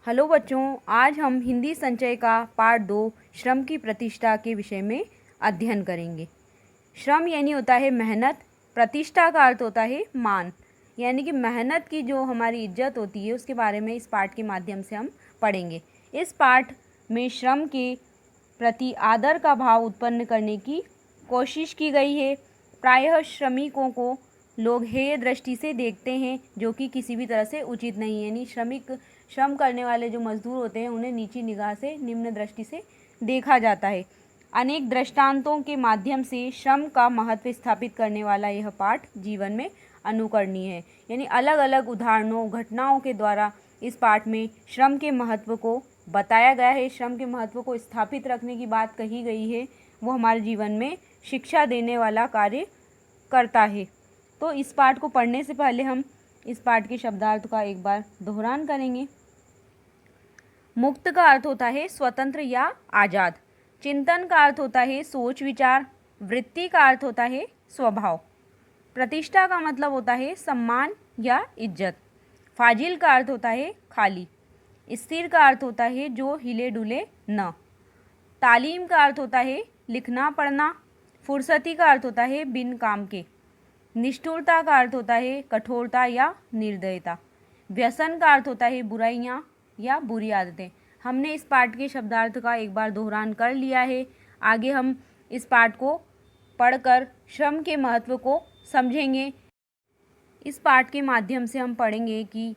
Hello बच्चों, आज हम हिंदी संचय का पार्ट 2 श्रम की प्रतिष्ठा के विषय में अध्ययन करेंगे। श्रम यानी होता है मेहनत, प्रतिष्ठा का अर्थ होता है मान, यानी कि मेहनत की जो हमारी इज्जत होती है उसके बारे में इस पाठ के माध्यम से हम पढ़ेंगे। इस पाठ में श्रम के प्रति आदर का भाव उत्पन्न करने की कोशिश की गई है। प्रायः श्रमिकों को लोग हेय दृष्टि से देखते हैं, जो कि किसी भी तरह से उचित नहीं है। यानी श्रम करने वाले जो मजदूर होते हैं उन्हें नीची निगाह से, निम्न दृष्टि से देखा जाता है। अनेक दृष्टांतों के माध्यम से श्रम का महत्व स्थापित करने वाला यह पाठ जीवन में अनुकरणीय है। यानी अलग अलग उदाहरणों, घटनाओं के द्वारा इस पाठ में श्रम के महत्व को बताया गया है। श्रम के महत्व को स्थापित रखने की बात कही गई है, वो हमारे जीवन में शिक्षा देने वाला कार्य करता है। तो इस पाठ को पढ़ने से पहले हम इस पाठ के शब्दार्थ का एक बार दोहरान करेंगे। मुक्त का अर्थ होता है स्वतंत्र या आज़ाद। चिंतन का अर्थ होता है सोच विचार। वृत्ति का अर्थ होता है स्वभाव। प्रतिष्ठा का मतलब होता है सम्मान या इज्जत। फाजिल का अर्थ होता है खाली। स्थिर का अर्थ होता है जो हिले डुले न। तालीम का अर्थ होता है लिखना पढ़ना। फुर्सती का अर्थ होता है बिन काम के। निष्ठुरता का अर्थ होता है कठोरता या निर्दयता। व्यसन का अर्थ होता है बुराइयाँ या बुरी आदतें। हमने इस पाठ के शब्दार्थ का एक बार दोहरान कर लिया है। आगे हम इस पाठ को पढ़कर श्रम के महत्व को समझेंगे। इस पाठ के माध्यम से हम पढ़ेंगे कि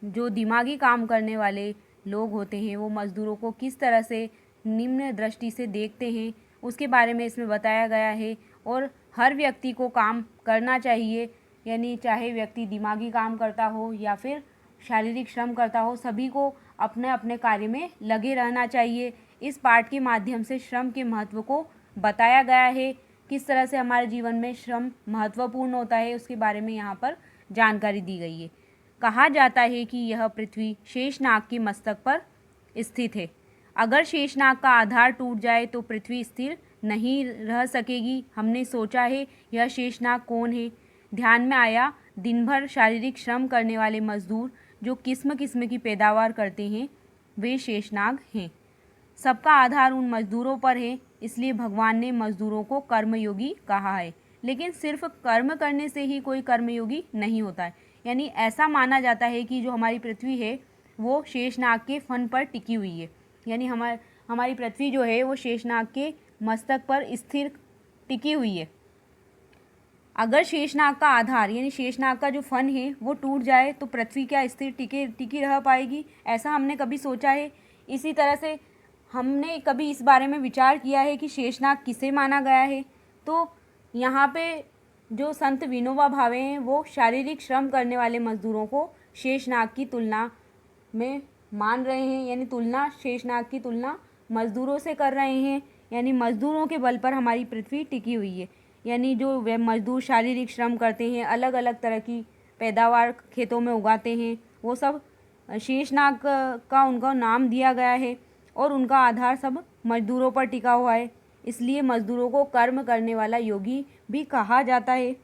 जो दिमागी काम करने वाले लोग होते हैं वो मज़दूरों को किस तरह से निम्न दृष्टि से देखते हैं, उसके बारे में इसमें बताया गया है। और हर व्यक्ति को काम करना चाहिए, यानी चाहे व्यक्ति दिमागी काम करता हो या फिर शारीरिक श्रम करता हो, सभी को अपने अपने कार्य में लगे रहना चाहिए। इस पाठ के माध्यम से श्रम के महत्व को बताया गया है, किस तरह से हमारे जीवन में श्रम महत्वपूर्ण होता है उसके बारे में यहाँ पर जानकारी दी गई है। कहा जाता है कि यह पृथ्वी शेषनाग के मस्तक पर स्थित है। अगर शेषनाग का आधार टूट जाए तो पृथ्वी स्थिर नहीं रह सकेगी। हमने सोचा है यह शेषनाग कौन है। ध्यान में आया दिन भर शारीरिक श्रम करने वाले मजदूर जो किस्म किस्म की पैदावार करते हैं वे शेषनाग हैं। सबका आधार उन मजदूरों पर है, इसलिए भगवान ने मजदूरों को कर्मयोगी कहा है। लेकिन सिर्फ कर्म करने से ही कोई कर्मयोगी नहीं होता है। यानी ऐसा माना जाता है कि जो हमारी पृथ्वी है वो शेषनाग के फन पर टिकी हुई है। यानी हमारी पृथ्वी जो है वो शेषनाग के मस्तक पर स्थिर टिकी हुई है। अगर शेषनाग का आधार यानी शेषनाग का जो फन है वो टूट जाए तो पृथ्वी क्या स्थिर टिकी रह पाएगी? ऐसा हमने कभी सोचा है? इसी तरह से हमने कभी इस बारे में विचार किया है कि शेषनाग किसे माना गया है? तो यहाँ पे जो संत विनोबा भावे हैं वो शारीरिक श्रम करने वाले मजदूरों को शेषनाग की तुलना में मान रहे हैं। यानी तुलना, शेषनाग की तुलना मजदूरों से कर रहे हैं। यानी मजदूरों के बल पर हमारी पृथ्वी टिकी हुई है। यानी जो वे मजदूर शारीरिक श्रम करते हैं, अलग अलग तरह की पैदावार खेतों में उगाते हैं, वो सब शेषनाग का उनका नाम दिया गया है और उनका आधार सब मजदूरों पर टिका हुआ है। इसलिए मजदूरों को कर्म करने वाला योगी भी कहा जाता है।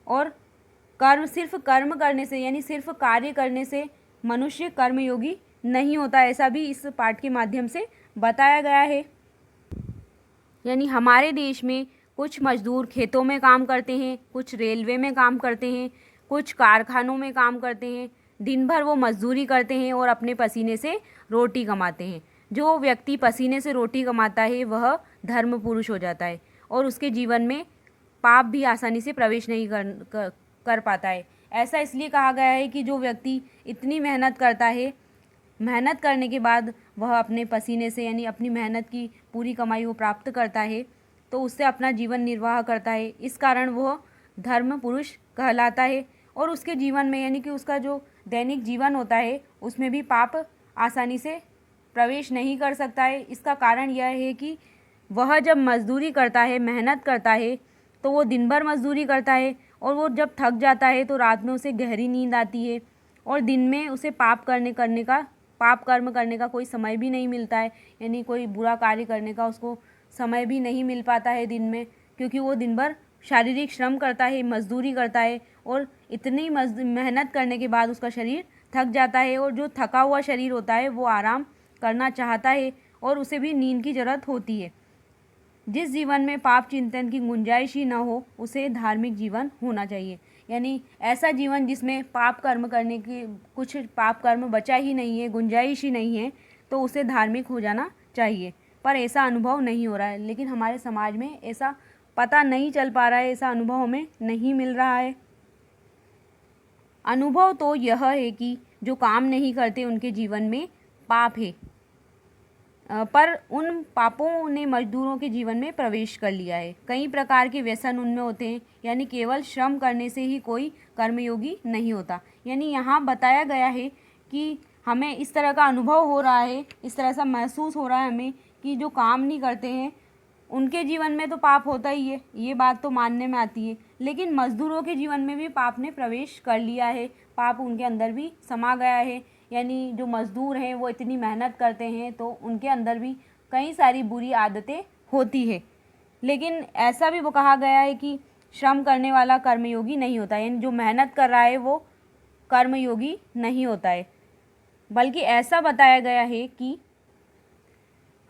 और सिर्फ कर्म करने से यानी सिर्फ कार्य करने से मनुष्य कर्मयोगी नहीं होता, ऐसा भी इस पाठ के माध्यम से बताया गया है। यानी हमारे देश में कुछ मजदूर खेतों में काम करते हैं, कुछ रेलवे में काम करते हैं, कुछ कारखानों में काम करते हैं। दिन भर वो मजदूरी करते हैं और अपने पसीने से रोटी कमाते हैं। जो व्यक्ति पसीने से रोटी कमाता है वह धर्म पुरुष हो जाता है और उसके जीवन में पाप भी आसानी से प्रवेश नहीं कर पाता है। ऐसा इसलिए कहा गया है कि जो व्यक्ति इतनी मेहनत करता है, मेहनत करने के बाद वह अपने पसीने से यानी अपनी मेहनत की पूरी कमाई वो प्राप्त करता है, तो उससे अपना जीवन निर्वाह करता है। इस कारण वह धर्म पुरुष कहलाता है और उसके जीवन में यानी कि उसका जो दैनिक जीवन होता है उसमें भी पाप आसानी से प्रवेश नहीं कर सकता है। इसका कारण यह है कि वह जब मजदूरी करता है, मेहनत करता है, तो वो दिन भर मजदूरी करता है और वो जब थक जाता है तो रात में उसे गहरी नींद आती है और दिन में उसे पाप कर्म करने का कोई समय भी नहीं मिलता है। यानी कोई बुरा कार्य करने का उसको समय भी नहीं मिल पाता है दिन में, क्योंकि वो दिन भर शारीरिक श्रम करता है, मजदूरी करता है और इतनी मेहनत करने के बाद उसका शरीर थक जाता है और जो थका हुआ शरीर होता है वो आराम करना चाहता है और उसे भी नींद की ज़रूरत होती है। जिस जीवन में पाप चिंतन की गुंजाइश ही न हो उसे धार्मिक जीवन होना चाहिए। यानी ऐसा जीवन जिसमें पाप कर्म करने की कुछ पाप कर्म बचा ही नहीं है, गुंजाइश ही नहीं है, तो उसे धार्मिक हो जाना चाहिए। पर ऐसा अनुभव नहीं हो रहा है, लेकिन हमारे समाज में ऐसा पता नहीं चल पा रहा है, ऐसा अनुभव हमें नहीं मिल रहा है। अनुभव तो यह है कि जो काम नहीं करते उनके जीवन में पाप है, पर उन पापों ने मजदूरों के जीवन में प्रवेश कर लिया है। कई प्रकार के व्यसन उनमें होते हैं, यानी केवल श्रम करने से ही कोई कर्मयोगी नहीं होता। यानी यहाँ बताया गया है कि हमें इस तरह का अनुभव हो रहा है, इस तरह सा महसूस हो रहा है हमें कि जो काम नहीं करते हैं उनके जीवन में तो पाप होता ही है, ये बात तो मानने में आती है, लेकिन मजदूरों के जीवन में भी पाप ने प्रवेश कर लिया है, पाप उनके अंदर भी समा गया है। यानी जो मज़दूर हैं वो इतनी मेहनत करते हैं तो उनके अंदर भी कई सारी बुरी आदतें होती है। लेकिन ऐसा भी वो कहा गया है कि श्रम करने वाला कर्मयोगी नहीं होता, यानी जो मेहनत कर रहा है वो कर्मयोगी नहीं होता है। बल्कि ऐसा बताया गया है कि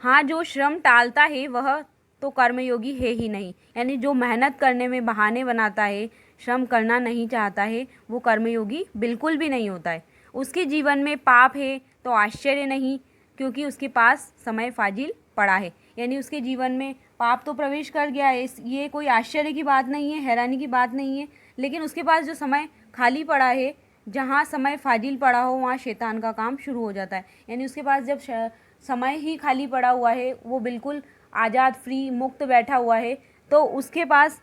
हाँ, जो श्रम टालता है वह तो कर्मयोगी है ही नहीं। यानी जो मेहनत करने में बहाने बनाता है, श्रम करना नहीं चाहता है, वो कर्मयोगी बिल्कुल भी नहीं होता है। उसके जीवन में पाप है तो आश्चर्य नहीं, क्योंकि उसके पास समय फाजिल पड़ा है। यानी उसके जीवन में पाप तो प्रवेश कर गया है, ये कोई आश्चर्य की बात नहीं है, हैरानी की बात नहीं है। लेकिन उसके पास जो समय खाली पड़ा है, जहाँ समय फाजिल पड़ा हो वहाँ शैतान का काम शुरू हो जाता है। यानी उसके पास जब समय ही खाली पड़ा हुआ है, वो बिल्कुल आज़ाद फ्री मुक्त बैठा हुआ है, तो उसके पास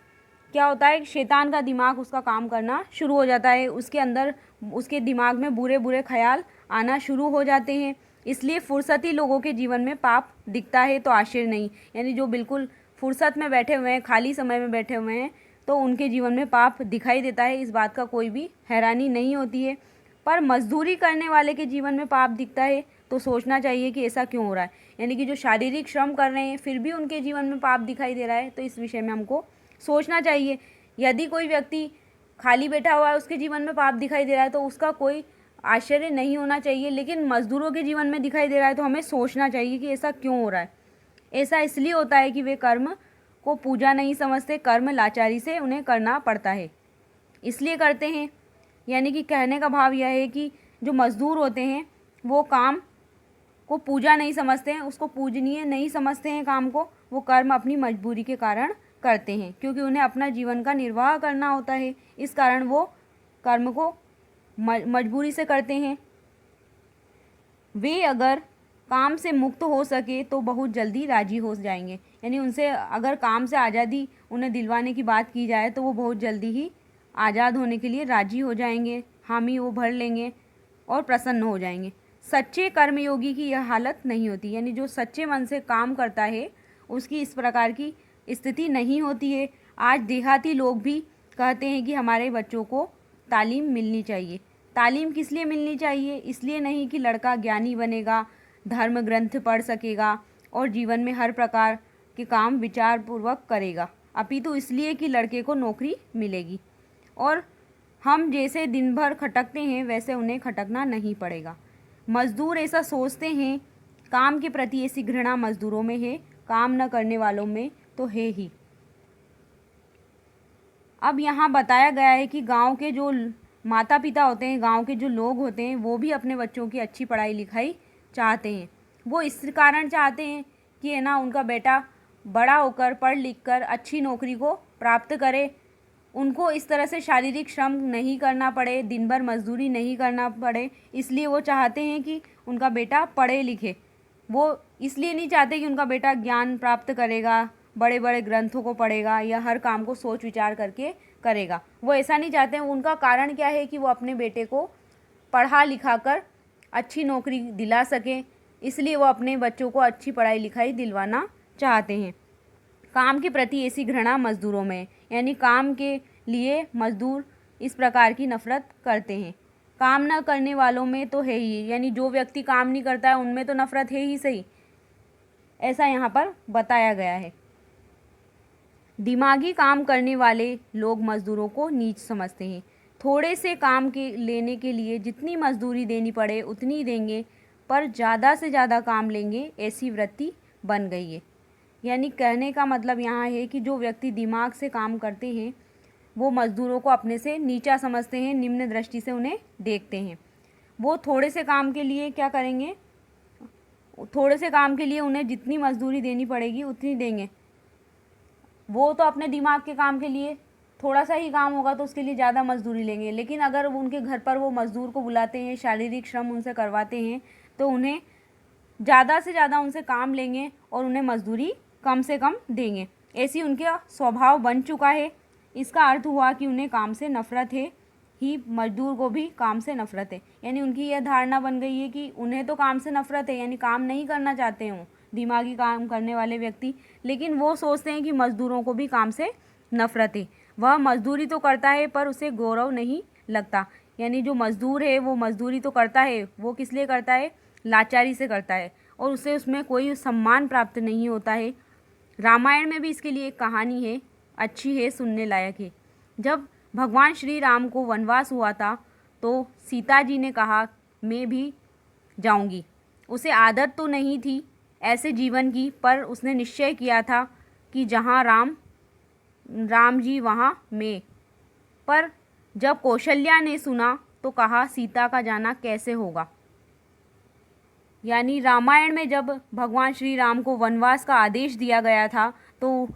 क्या होता है, शैतान का दिमाग उसका काम करना शुरू हो जाता है। उसके अंदर उसके दिमाग में बुरे बुरे ख्याल आना शुरू हो जाते हैं। इसलिए फुर्सती लोगों के जीवन में पाप दिखता है तो आश्चर्य नहीं। यानी जो बिल्कुल फुर्सत में बैठे हुए हैं, खाली समय में बैठे हुए हैं, तो उनके जीवन में पाप दिखाई देता है, इस बात का कोई भी हैरानी नहीं होती है। पर मजदूरी करने वाले के जीवन में पाप दिखता है तो सोचना चाहिए कि ऐसा क्यों हो रहा है। यानी कि जो शारीरिक श्रम कर रहे हैं फिर भी उनके जीवन में पाप दिखाई दे रहा है, तो इस विषय में हमको सोचना चाहिए। यदि कोई व्यक्ति खाली बैठा हुआ है, उसके जीवन में पाप दिखाई दे रहा है, तो उसका कोई आश्चर्य नहीं होना चाहिए। लेकिन मजदूरों के जीवन में दिखाई दे रहा है तो हमें सोचना चाहिए कि ऐसा क्यों हो रहा है। ऐसा इसलिए होता है कि वे कर्म को पूजा नहीं समझते, कर्म लाचारी से उन्हें करना पड़ता है, इसलिए करते हैं। यानी कि कहने का भाव यह है कि जो मजदूर होते हैं वो काम को पूजा नहीं समझते हैं, उसको पूजनीय नहीं समझते हैं काम को, वो कर्म अपनी मजबूरी के कारण करते हैं, क्योंकि उन्हें अपना जीवन का निर्वाह करना होता है। इस कारण वो कर्म को मजबूरी से करते हैं। वे अगर काम से मुक्त हो सके तो बहुत जल्दी राजी हो जाएंगे। यानी उनसे अगर काम से आज़ादी उन्हें दिलवाने की बात की जाए तो वो बहुत जल्दी ही आज़ाद होने के लिए राजी हो जाएंगे, हामी वो भर लेंगे और प्रसन्न हो जाएंगे। सच्चे कर्मयोगी की यह हालत नहीं होती। यानी जो सच्चे मन से काम करता है उसकी इस प्रकार की स्थिति नहीं होती है। आज देहाती लोग भी कहते हैं कि हमारे बच्चों को तालीम मिलनी चाहिए। तालीम किस लिए मिलनी चाहिए? इसलिए नहीं कि लड़का ज्ञानी बनेगा, धर्म ग्रंथ पढ़ सकेगा और जीवन में हर प्रकार के काम विचार पूर्वक करेगा, अपितु इसलिए कि लड़के को नौकरी मिलेगी और हम जैसे दिन भर खटकते हैं वैसे उन्हें खटकना नहीं पड़ेगा। मज़दूर ऐसा सोचते हैं। काम के प्रति ऐसी घृणा मज़दूरों में है, काम न करने वालों में तो है ही। अब यहाँ बताया गया है कि गांव के जो माता पिता होते हैं, गांव के जो लोग होते हैं, वो भी अपने बच्चों की अच्छी पढ़ाई लिखाई चाहते हैं। वो इस कारण चाहते हैं कि है ना, उनका बेटा बड़ा होकर पढ़ लिख कर अच्छी नौकरी को प्राप्त करे, उनको इस तरह से शारीरिक श्रम नहीं करना पड़े, दिन भर मजदूरी नहीं करना पड़े। इसलिए वो चाहते हैं कि उनका बेटा पढ़े लिखे। वो इसलिए नहीं चाहते कि उनका बेटा ज्ञान प्राप्त करेगा, बड़े बड़े ग्रंथों को पढ़ेगा या हर काम को सोच विचार करके करेगा। वो ऐसा नहीं चाहते हैं। उनका कारण क्या है कि वो अपने बेटे को पढ़ा लिखा कर अच्छी नौकरी दिला सकें, इसलिए वो अपने बच्चों को अच्छी पढ़ाई लिखाई दिलवाना चाहते हैं। काम के प्रति ऐसी घृणा मज़दूरों में, यानी काम के लिए मज़दूर इस प्रकार की नफ़रत करते हैं। काम न करने वालों में तो है ही, यानी जो व्यक्ति काम नहीं करता है उनमें तो नफ़रत है ही सही, ऐसा यहाँ पर बताया गया है। दिमागी काम करने वाले लोग मज़दूरों को नीच समझते हैं। थोड़े से काम के लेने के लिए जितनी मजदूरी देनी पड़े उतनी देंगे, पर ज़्यादा से ज़्यादा काम लेंगे, ऐसी वृत्ति बन गई है। यानी कहने का मतलब यहाँ है कि जो व्यक्ति दिमाग से काम करते हैं वो मज़दूरों को अपने से नीचा समझते हैं, निम्न दृष्टि से उन्हें देखते हैं। वो थोड़े से काम के लिए क्या करेंगे, थोड़े से काम के लिए उन्हें जितनी मजदूरी देनी पड़ेगी उतनी देंगे। वो तो अपने दिमाग के काम के लिए थोड़ा सा ही काम होगा तो उसके लिए ज़्यादा मजदूरी लेंगे, लेकिन अगर उनके घर पर वो मज़दूर को बुलाते हैं, शारीरिक श्रम उनसे करवाते हैं, तो उन्हें ज़्यादा से ज़्यादा उनसे काम लेंगे और उन्हें मजदूरी कम से कम देंगे। ऐसी उनका स्वभाव बन चुका है। इसका अर्थ हुआ कि उन्हें काम से नफ़रत है ही, मजदूर को भी काम से नफ़रत है। यानी उनकी यह धारणा बन गई है कि उन्हें तो काम से नफ़रत है, यानी काम नहीं करना चाहते हों दिमागी काम करने वाले व्यक्ति, लेकिन वो सोचते हैं कि मज़दूरों को भी काम से नफ़रत है। वह मज़दूरी तो करता है पर उसे गौरव नहीं लगता। यानी जो मज़दूर है वो मज़दूरी तो करता है, वो किस लिए करता है, लाचारी से करता है, और उसे उसमें कोई सम्मान प्राप्त नहीं होता है। रामायण में भी इसके लिए एक कहानी है, अच्छी है, सुनने लायक है। जब भगवान श्री राम को वनवास हुआ था तो सीता जी ने कहा मैं भी जाऊंगी। उसे आदत तो नहीं थी ऐसे जीवन की, पर उसने निश्चय किया था कि जहाँ राम जी वहाँ मैं। पर जब कौशल्या ने सुना तो कहा सीता का जाना कैसे होगा। यानी रामायण में जब भगवान श्री राम को वनवास का आदेश दिया गया था तो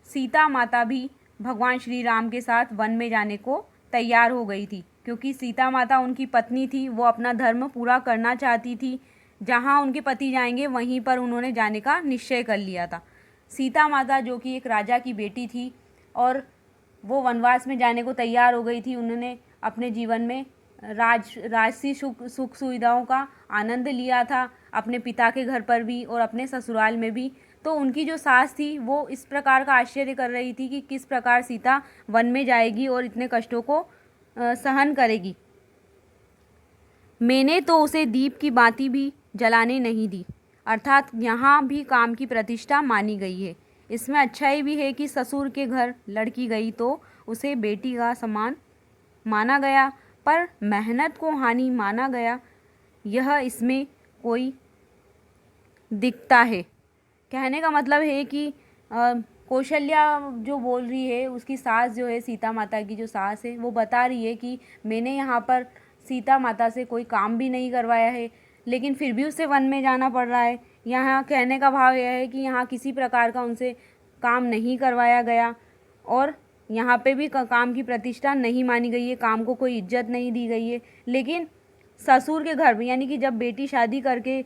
सीता माता भी भगवान श्री राम के साथ वन में जाने को तैयार हो गई थी, क्योंकि सीता माता उनकी पत्नी थी, वो अपना धर्म पूरा करना चाहती थी। जहाँ उनके पति जाएंगे वहीं पर उन्होंने जाने का निश्चय कर लिया था। सीता माता जो कि एक राजा की बेटी थी और वो वनवास में जाने को तैयार हो गई थी। उन्होंने अपने जीवन में राजसी सुख सुविधाओं का आनंद लिया था, अपने पिता के घर पर भी और अपने ससुराल में भी। तो उनकी जो सास थी वो इस प्रकार का आश्चर्य कर रही थी कि किस प्रकार सीता वन में जाएगी और इतने कष्टों को सहन करेगी। मैंने तो उसे दीप की बाती भी जलाने नहीं दी। अर्थात यहाँ भी काम की प्रतिष्ठा मानी गई है। इसमें अच्छाई भी है कि ससुर के घर लड़की गई तो उसे बेटी का समान माना गया, पर मेहनत को हानि माना गया, यह इसमें कोई दिखता है। कहने का मतलब है कि कौशल्या जो बोल रही है, उसकी सास जो है, सीता माता की जो सास है, वो बता रही है कि मैंने यहाँ पर सीता माता से कोई काम भी नहीं करवाया है, लेकिन फिर भी उसे वन में जाना पड़ रहा है। यहाँ कहने का भाव यह है कि यहाँ किसी प्रकार का उनसे काम नहीं करवाया गया और यहाँ पे भी काम की प्रतिष्ठा नहीं मानी गई है, काम को कोई इज्जत नहीं दी गई है। लेकिन ससुर के घर में, यानी कि जब बेटी शादी करके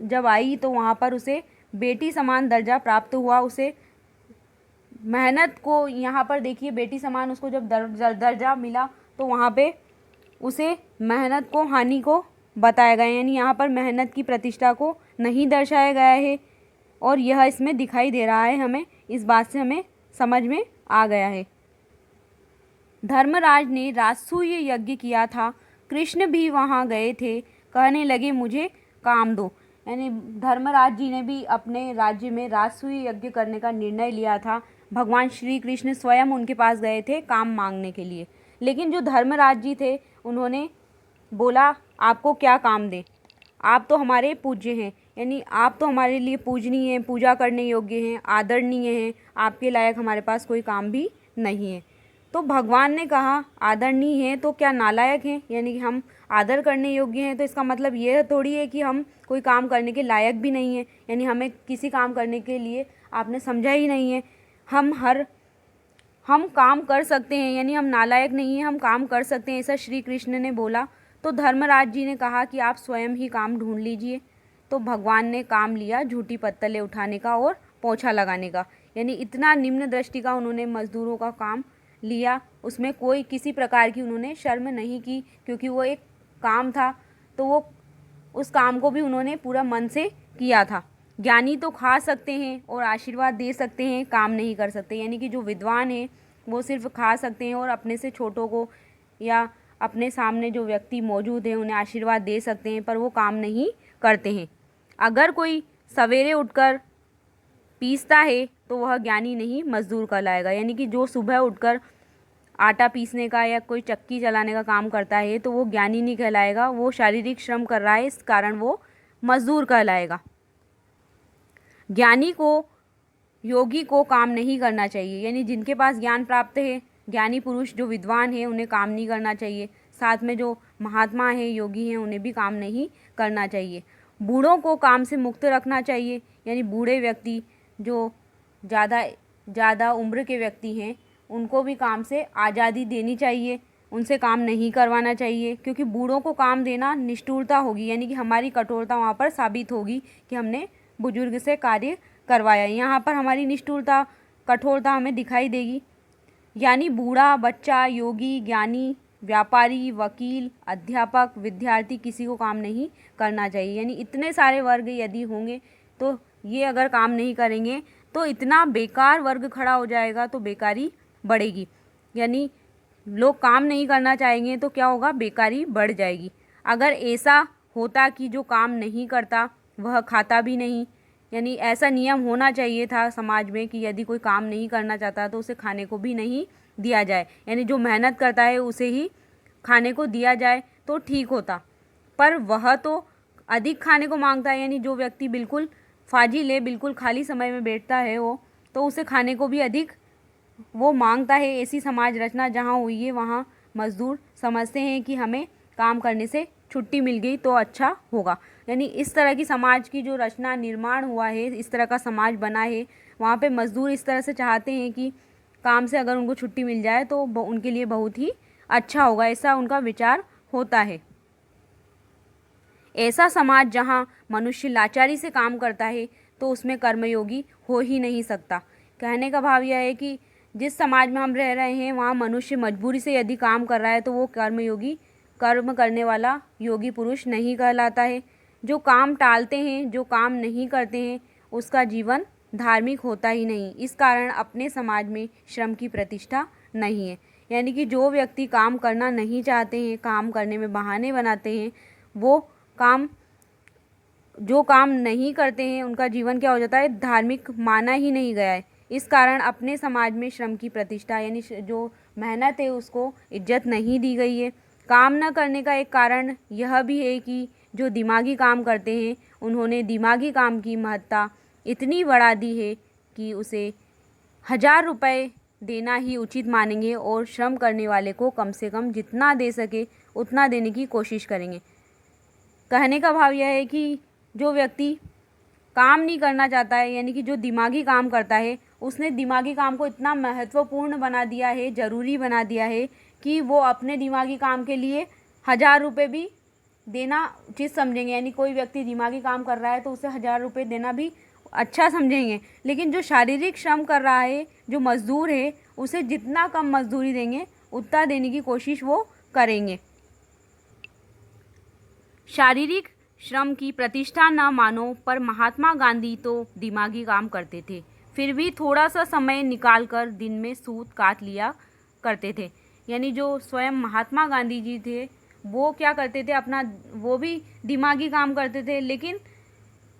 जब आई तो वहाँ पर उसे बेटी समान दर्जा प्राप्त हुआ। उसे मेहनत को, यहाँ पर देखिए, बेटी समान उसको जब दर्जा मिला तो वहाँ पे उसे मेहनत को हानि को बताया गया, यानी यहाँ पर मेहनत की प्रतिष्ठा को नहीं दर्शाया गया है। और यह इसमें दिखाई दे रहा है, हमें इस बात से हमें समझ में आ गया है। धर्मराज ने राजसूय यज्ञ किया था, कृष्ण भी वहाँ गए थे, कहने लगे मुझे काम दो। यानी धर्मराज जी ने भी अपने राज्य में राजसूय यज्ञ करने का निर्णय लिया था। भगवान श्री कृष्ण स्वयं उनके पास गए थे काम मांगने के लिए, लेकिन जो धर्मराज जी थे उन्होंने बोला आपको क्या काम दें, आप तो हमारे पूज्य हैं, यानी आप तो हमारे लिए पूजनीय हैं, पूजा करने योग्य हैं, आदरणीय हैं, आपके लायक हमारे पास कोई काम भी नहीं है। तो भगवान ने कहा आदरणीय हैं तो क्या नालायक हैं, यानी कि हम आदर करने योग्य हैं, तो इसका मतलब यह थोड़ी है कि हम कोई काम करने के लायक भी नहीं हैं, यानी हमें किसी काम करने के लिए आपने समझा ही नहीं है। हम काम कर सकते हैं, यानी हम नालायक नहीं हैं, हम काम कर सकते हैं, ऐसा श्री कृष्ण ने बोला। तो धर्मराज जी ने कहा कि आप स्वयं ही काम ढूंढ लीजिए। तो भगवान ने काम लिया झूठी पत्तलें उठाने का और पोछा लगाने का, यानी इतना निम्न दृष्टि का उन्होंने मजदूरों का काम लिया। उसमें कोई किसी प्रकार की उन्होंने शर्म नहीं की, क्योंकि वो एक काम था तो वो उस काम को भी उन्होंने पूरा मन से किया था। ज्ञानी तो खा सकते हैं और आशीर्वाद दे सकते हैं, काम नहीं कर सकते, यानी कि जो विद्वान हैं वो सिर्फ खा सकते हैं और अपने से छोटों को या अपने सामने जो व्यक्ति मौजूद हैं उन्हें आशीर्वाद दे सकते हैं, पर वो काम नहीं करते हैं। अगर कोई सवेरे उठकर पीसता है तो वह ज्ञानी नहीं मजदूर कहलाएगा, यानी कि जो सुबह उठकर आटा पीसने का या कोई चक्की चलाने का काम करता है तो वो ज्ञानी नहीं कहलाएगा, वो शारीरिक श्रम कर रहा है, इस कारण वो मजदूर कहलाएगा। ज्ञानी को, योगी को काम नहीं करना चाहिए, यानी जिनके पास ज्ञान प्राप्त है, ज्ञानी पुरुष जो विद्वान है, उन्हें काम नहीं करना चाहिए। साथ में जो महात्मा हैं, योगी हैं, उन्हें भी काम नहीं करना चाहिए। बूढ़ों को काम से मुक्त रखना चाहिए, यानी बूढ़े व्यक्ति जो ज़्यादा उम्र के व्यक्ति हैं, उनको भी काम से आज़ादी देनी चाहिए, उनसे काम नहीं करवाना चाहिए, क्योंकि बूढ़ों को काम देना निष्ठुरता होगी, यानी कि हमारी कठोरता वहाँ पर साबित होगी कि हमने बुजुर्ग से कार्य करवाया। यहाँ पर हमारी निष्ठुरता, कठोरता हमें दिखाई देगी। यानी बूढ़ा, बच्चा, योगी, ज्ञानी, व्यापारी, वकील, अध्यापक, विद्यार्थी, किसी को काम नहीं करना चाहिए। यानी इतने सारे वर्ग यदि होंगे तो ये अगर काम नहीं करेंगे तो इतना बेकार वर्ग खड़ा हो जाएगा, तो बेकारी बढ़ेगी। यानी लोग काम नहीं करना चाहेंगे तो क्या होगा, बेकारी बढ़ जाएगी। अगर ऐसा होता कि जो काम नहीं करता वह खाता भी नहीं, यानी ऐसा नियम होना चाहिए था समाज में कि यदि कोई काम नहीं करना चाहता तो उसे खाने को भी नहीं दिया जाए, यानी जो मेहनत करता है उसे ही खाने को दिया जाए तो ठीक होता। पर वह तो अधिक खाने को मांगता है, यानी जो व्यक्ति बिल्कुल फाजिल है, बिल्कुल खाली समय में बैठता है वो, तो उसे खाने को भी अधिक वो मांगता है। ऐसी समाज रचना जहाँ हुई है वहाँ मज़दूर समझते हैं कि हमें काम करने से छुट्टी मिल गई तो अच्छा होगा। यानी इस तरह की समाज की जो रचना निर्माण हुआ है, इस तरह का समाज बना है, वहाँ पे मज़दूर इस तरह से चाहते हैं कि काम से अगर उनको छुट्टी मिल जाए तो उनके लिए बहुत ही अच्छा होगा, ऐसा उनका विचार होता है। ऐसा समाज जहाँ मनुष्य लाचारी से काम करता है तो उसमें कर्मयोगी हो ही नहीं सकता। कहने का भाव यह है कि जिस समाज में हम रह रहे हैं वहाँ मनुष्य मजबूरी से यदि काम कर रहा है तो वो कर्मयोगी, कर्म करने वाला योगी पुरुष नहीं कहलाता है। जो काम टालते हैं, जो काम नहीं करते हैं, उसका जीवन धार्मिक होता ही नहीं। इस कारण अपने समाज में श्रम की प्रतिष्ठा नहीं है। यानी कि जो व्यक्ति काम करना नहीं चाहते हैं, काम करने में बहाने बनाते हैं, वो जो काम नहीं करते हैं उनका जीवन क्या हो जाता है, धार्मिक माना ही नहीं गया है। इस कारण अपने समाज में श्रम की प्रतिष्ठा, यानी जो मेहनत है उसको इज्जत नहीं दी गई है। काम न करने का एक कारण यह भी है कि जो दिमागी काम करते हैं उन्होंने दिमागी काम की महत्ता इतनी बढ़ा दी है कि उसे 1000 रुपये देना ही उचित मानेंगे और श्रम करने वाले को कम से कम जितना दे सके उतना देने की कोशिश करेंगे। कहने का भाव यह है कि जो व्यक्ति काम नहीं करना चाहता है, यानी कि जो दिमागी काम करता है, उसने दिमागी काम को इतना महत्वपूर्ण बना दिया है, ज़रूरी बना दिया है कि वो अपने दिमागी काम के लिए 1000 रुपये भी देना उचित समझेंगे। यानी कोई व्यक्ति दिमागी काम कर रहा है तो उसे 1000 रुपये देना भी अच्छा समझेंगे। लेकिन जो शारीरिक श्रम कर रहा है, जो मज़दूर है, उसे जितना कम मजदूरी देंगे उतना देने की कोशिश वो करेंगे। शारीरिक श्रम की प्रतिष्ठा न मानो, पर महात्मा गांधी तो दिमागी काम करते थे, फिर भी थोड़ा सा समय निकालकर दिन में सूत काट लिया करते थे। यानी जो स्वयं महात्मा गांधी जी थे वो क्या करते थे, अपना वो भी दिमागी काम करते थे, लेकिन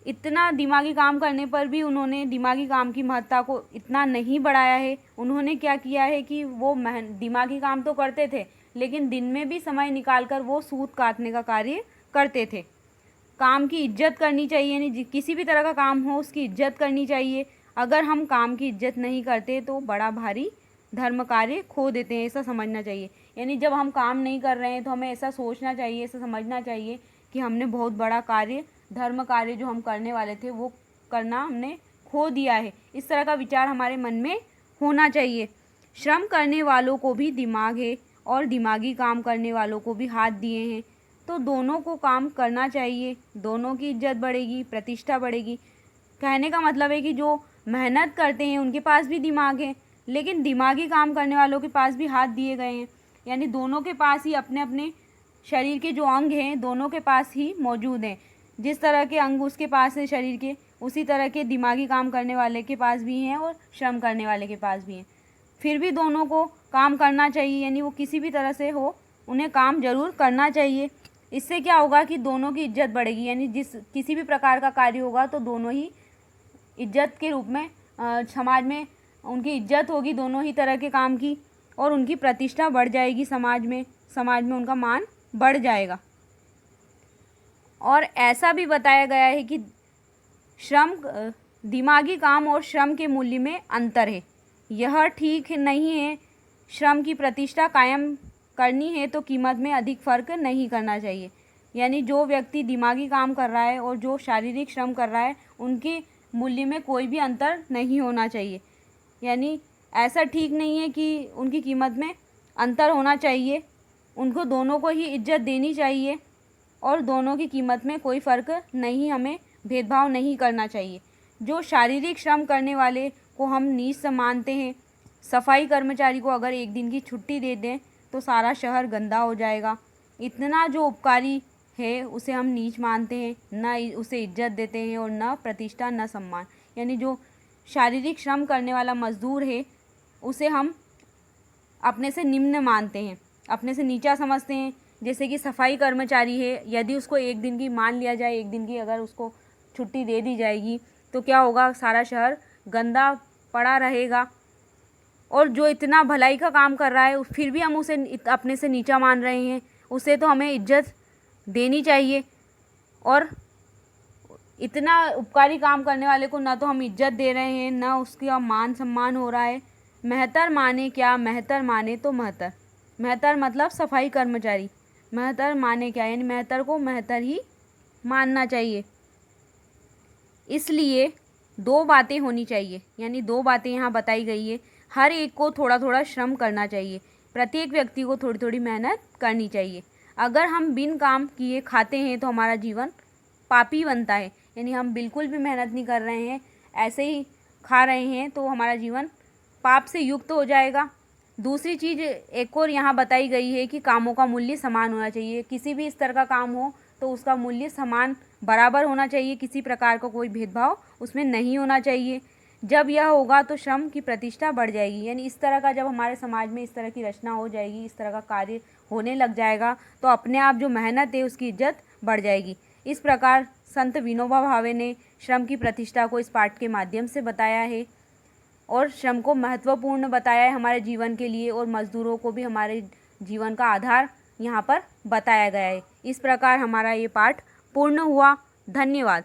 इतना दिमागी काम करने पर भी उन्होंने दिमागी काम की महत्ता को इतना नहीं बढ़ाया है। उन्होंने क्या किया है कि वो दिमागी काम तो करते थे लेकिन दिन में भी समय निकालकर वो सूत काटने का कार्य करते थे। काम की इज्जत करनी चाहिए, यानी किसी भी तरह का काम हो उसकी इज्जत करनी चाहिए। अगर हम काम की इज्जत नहीं करते तो बड़ा भारी धर्म कार्य खो देते हैं, ऐसा समझना चाहिए। यानी जब हम काम नहीं कर रहे हैं तो हमें ऐसा सोचना चाहिए, ऐसा समझना चाहिए कि हमने बहुत बड़ा कार्य, धर्म कार्य जो हम करने वाले थे वो करना हमने खो दिया है। इस तरह का विचार हमारे मन में होना चाहिए। श्रम करने वालों को भी दिमाग है और दिमागी काम करने वालों को भी हाथ दिए हैं, तो दोनों को काम करना चाहिए, दोनों की इज्जत बढ़ेगी, प्रतिष्ठा बढ़ेगी। कहने का मतलब है कि जो मेहनत करते हैं उनके पास भी दिमाग है, लेकिन दिमागी काम करने वालों के पास भी हाथ दिए गए हैं। यानी दोनों के पास ही अपने अपने शरीर के जो अंग हैं दोनों के पास ही मौजूद हैं। जिस तरह के अंग उसके पास है शरीर के, उसी तरह के दिमागी काम करने वाले के पास भी हैं और श्रम करने वाले के पास भी हैं। फिर भी दोनों को काम करना चाहिए, यानी वो किसी भी तरह से हो उन्हें काम ज़रूर करना चाहिए। इससे क्या होगा कि दोनों की इज्जत बढ़ेगी, यानी किसी भी प्रकार का कार्य होगा तो दोनों ही इज्जत के रूप में समाज में उनकी इज्जत होगी, दोनों ही तरह के काम की। और उनकी प्रतिष्ठा बढ़ जाएगी समाज में उनका मान बढ़ जाएगा। और ऐसा भी बताया गया है कि दिमागी काम और श्रम के मूल्य में अंतर है। यह ठीक नहीं है। श्रम की प्रतिष्ठा कायम करनी है तो कीमत में अधिक फ़र्क नहीं करना चाहिए। यानी जो व्यक्ति दिमागी काम कर रहा है और जो शारीरिक श्रम कर रहा है, उनके मूल्य में कोई भी अंतर नहीं होना चाहिए। यानी ऐसा ठीक नहीं है कि उनकी कीमत में अंतर होना चाहिए। उनको दोनों को ही इज्जत देनी चाहिए और दोनों की कीमत में कोई फ़र्क नहीं, हमें भेदभाव नहीं करना चाहिए। जो शारीरिक श्रम करने वाले को हम नीच मानते हैं, सफाई कर्मचारी को अगर एक दिन की छुट्टी दे दें तो सारा शहर गंदा हो जाएगा। इतना जो उपकारी है उसे हम नीच मानते हैं, न उसे इज्जत देते हैं और न प्रतिष्ठा न सम्मान। यानी जो शारीरिक श्रम करने वाला मज़दूर है उसे हम अपने से निम्न मानते हैं, अपने से नीचा समझते हैं। जैसे कि सफाई कर्मचारी है, यदि उसको एक दिन की मान लिया जाए, एक दिन की अगर उसको छुट्टी दे दी जाएगी तो क्या होगा, सारा शहर गंदा पड़ा रहेगा। और जो इतना भलाई का काम कर रहा है फिर भी हम उसे अपने से नीचा मान रहे हैं, उसे तो हमें इज्जत देनी चाहिए। और इतना उपकारी काम करने वाले को ना तो हम इज्जत दे रहे हैं, ना उसका मान सम्मान हो रहा है। मेहतर माने क्या, मेहतर माने तो महतर। मेहतर मतलब सफाई कर्मचारी, मेहतर माने क्या, यानी मेहतर को मेहतर ही मानना चाहिए। इसलिए दो बातें होनी चाहिए, यानी दो बातें यहाँ बताई गई है। हर एक को थोड़ा थोड़ा श्रम करना चाहिए, प्रत्येक व्यक्ति को थोड़ी थोड़ी मेहनत करनी चाहिए। अगर हम बिन काम किए खाते हैं तो हमारा जीवन पापी बनता है। यानी हम बिल्कुल भी मेहनत नहीं कर रहे हैं, ऐसे ही खा रहे हैं तो हमारा जीवन पाप से युक्त हो जाएगा। दूसरी चीज़ एक और यहाँ बताई गई है कि कामों का मूल्य समान होना चाहिए। किसी भी स्तर का काम हो तो उसका मूल्य समान बराबर होना चाहिए, किसी प्रकार का कोई भेदभाव उसमें नहीं होना चाहिए। जब यह होगा तो श्रम की प्रतिष्ठा बढ़ जाएगी। यानी इस तरह का जब हमारे समाज में इस तरह की रचना हो जाएगी, इस तरह का कार्य होने लग जाएगा तो अपने आप जो मेहनत है उसकी इज्जत बढ़ जाएगी। इस प्रकार संत विनोबा भावे ने श्रम की प्रतिष्ठा को इस पाठ के माध्यम से बताया है और श्रम को महत्वपूर्ण बताया है हमारे जीवन के लिए, और मज़दूरों को भी हमारे जीवन का आधार यहाँ पर बताया गया है। इस प्रकार हमारा ये पाठ पूर्ण हुआ। धन्यवाद।